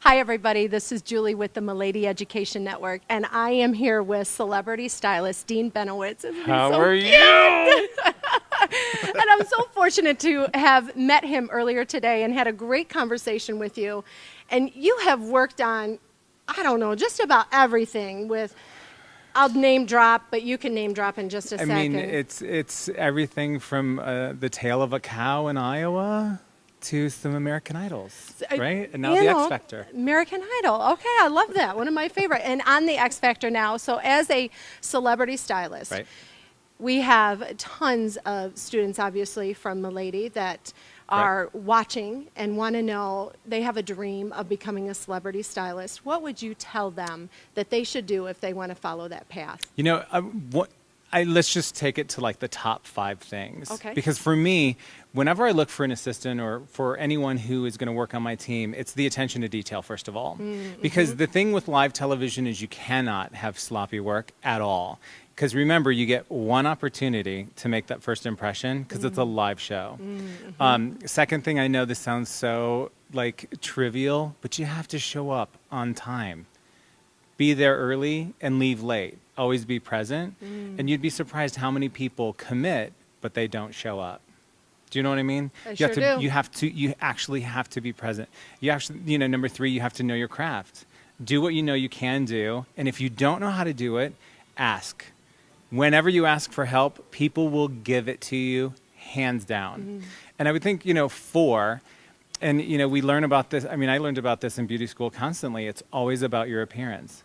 Hi, everybody. This is Julie with the Milady Education Network, and I am here with celebrity stylist Dean Banowetz. How are you? And I'm so fortunate to have met him earlier today and had a great conversation with you. And you have worked on, I don't know, just about everything with, I'll name drop, but you can name drop in just a second. I mean, it's everything from the tale of a cow in Iowa to some American Idols, right? And now the X Factor. American Idol. Okay, I love that. One of my favorite. And on the X Factor now, so as a celebrity stylist, right. We have tons of students, obviously, from Milady that are watching and want to know, they have a dream of becoming a celebrity stylist. What would you tell them that they should do if they want to follow that path? You know, let's just take it to like the top 5 things. Okay. Because for me, whenever I look for an assistant or for anyone who is going to work on my team, it's the attention to detail, first of all. Mm-hmm. Because the thing with live television is you cannot have sloppy work at all. Because remember, you get one opportunity to make that first impression because it's a live show. Mm-hmm. Second thing, I know this sounds so like trivial, but you have to show up on time. Be there early and leave late. Always be present. And you'd be surprised how many people commit, but they don't show up. Do you know what I mean? I you sure have to, do. You actually have to be present. You actually, number 3, you have to know your craft. Do what you know you can do. And if you don't know how to do it, ask. Whenever you ask for help, people will give it to you, hands down. And I would think, 4, and, we learn about this. I mean, I learned about this in beauty school constantly. It's always about your appearance.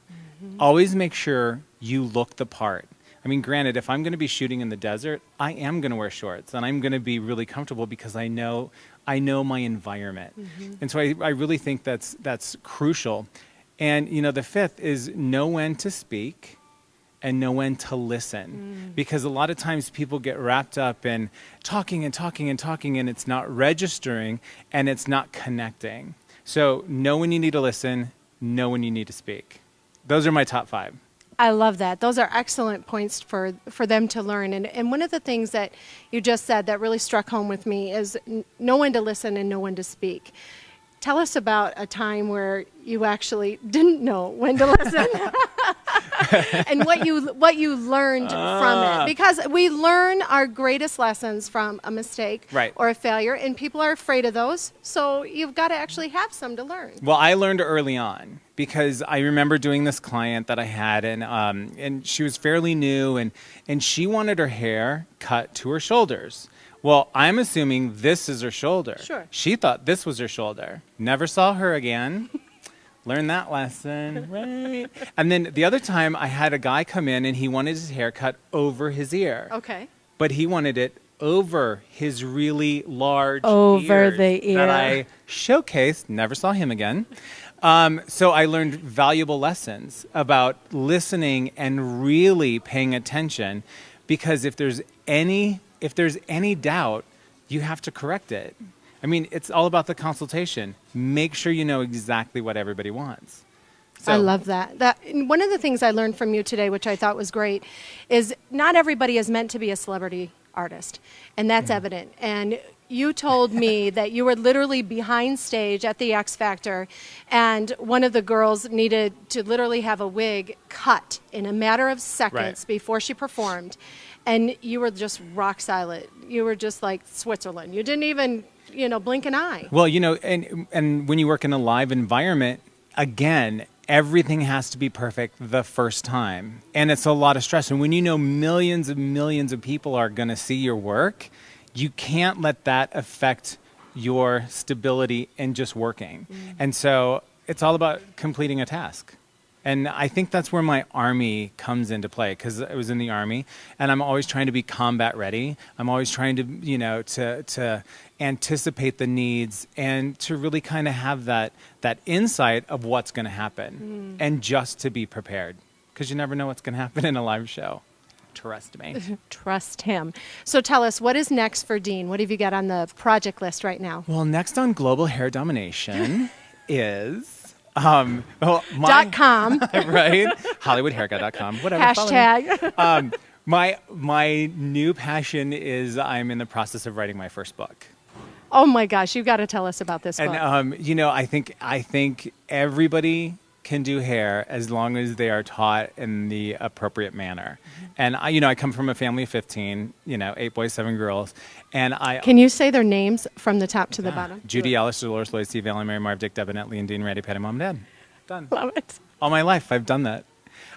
Always make sure you look the part. I mean, granted, if I'm going to be shooting in the desert, I am going to wear shorts, and I'm going to be really comfortable because I know my environment. And so I really think that's crucial. And, the 5th is know when to speak and know when to listen. Because a lot of times people get wrapped up in talking and talking and talking, and it's not registering and it's not connecting. So know when you need to listen, know when you need to speak. Those are my top 5. I love that. Those are excellent points for them to learn. And one of the things that you just said that really struck home with me is know when to listen and know when to speak. Tell us about a time where you actually didn't know when to listen and what you learned from it. Because we learn our greatest lessons from a mistake or a failure, and people are afraid of those. So you've got to actually have some to learn. Well, I learned early on because I remember doing this client that I had, and she was fairly new, and she wanted her hair cut to her shoulders. Well, I'm assuming this is her shoulder. Sure. She thought this was her shoulder. Never saw her again. Learned that lesson, right? And then the other time I had a guy come in and he wanted his hair cut over his ear. Okay. But he wanted it over his really large over the ear that I showcased. Never saw him again. So I learned valuable lessons about listening and really paying attention, because if there's any doubt, you have to correct it. I mean, it's all about the consultation. Make sure you know exactly what everybody wants. So. I love that. One of the things I learned from you today, which I thought was great, is not everybody is meant to be a celebrity artist, and that's evident. And you told me that you were literally behind stage at the X Factor, and one of the girls needed to literally have a wig cut in a matter of seconds before she performed. And you were just rock silent. You were just like Switzerland. You didn't even, blink an eye. Well, and when you work in a live environment, again, everything has to be perfect the first time. And it's a lot of stress. And when you know millions and millions of people are going to see your work, you can't let that affect your stability in just working. And so it's all about completing a task. And I think that's where my Army comes into play, because I was in the Army, and I'm always trying to be combat ready. I'm always trying to, to anticipate the needs and to really kind of have that insight of what's going to happen, and just to be prepared, because you never know what's going to happen in a live show. Trust me. Trust him. So tell us, what is next for Dean? What have you got on the project list right now? Well, next on Global Hair Domination is... .com. Right? HollywoodHaircut.com. Whatever. Hashtag. My new passion is I'm in the process of writing my first book. Oh my gosh, you've got to tell us about this book. And I think everybody can do hair as long as they are taught in the appropriate manner. And I come from a family of 15, 8 boys, 7 girls, and Can you say their names from the top to the bottom? Judy, Alice, Dolores, Lloyd, Steve, Ellen, Mary, Marv, Dick, Debonette, Lee, and Dean, Randy, Patty, Mom, Dad. Done. Love it. All my life, I've done that.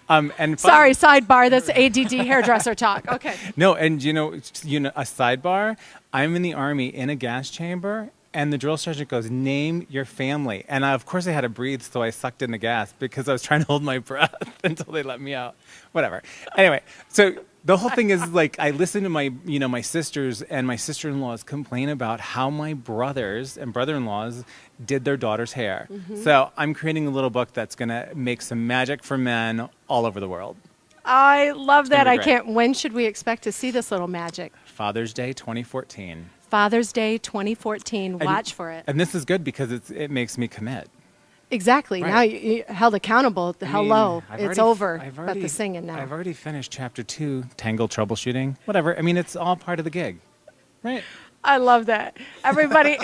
Sorry, sidebar. That's ADD hairdresser talk. Okay. No, and a sidebar. I'm in the Army in a gas chamber, and the drill sergeant goes, "Name your family." And of course, I had to breathe, so I sucked in the gas because I was trying to hold my breath until they let me out. Whatever. Anyway, so the whole thing is like I listen to my sisters and my sister-in-laws complain about how my brothers and brother-in-laws did their daughter's hair. So I'm creating a little book that's going to make some magic for men all over the world. I love that. gonna be great. When should we expect to see this little magic? Father's Day 2014. Father's Day 2014. Watch for it. And this is good because it makes me commit. Exactly. Right. Now you're held accountable. Hello. It's over. I've But the singing now. I've already finished chapter 2, Tangled Troubleshooting. Whatever. I mean, it's all part of the gig. Right? I love that. Everybody,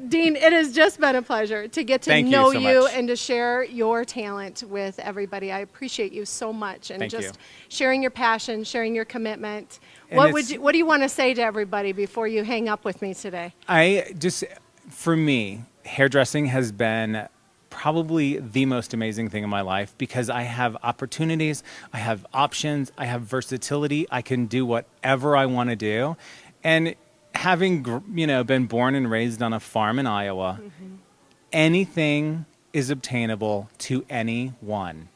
Dean, it has just been a pleasure to get to Thank you know so you much. and to share your talent with everybody. I appreciate you so much and Thank you. just sharing your passion, sharing your commitment. And What do you want to say to everybody before you hang up with me today? For me, hairdressing has been probably the most amazing thing in my life because I have opportunities, I have options, I have versatility. I can do whatever I want to do. And having been born and raised on a farm in Iowa, anything is obtainable to anyone.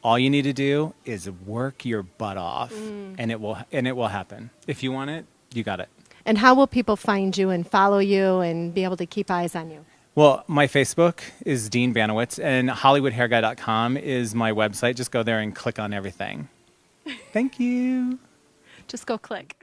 All you need to do is work your butt off, and it will happen. If you want it, you got it. And how will people find you and follow you and be able to keep eyes on you? Well, my Facebook is Dean Banowetz, and HollywoodHairGuy.com is my website. Just go there and click on everything. Thank you. Just go click.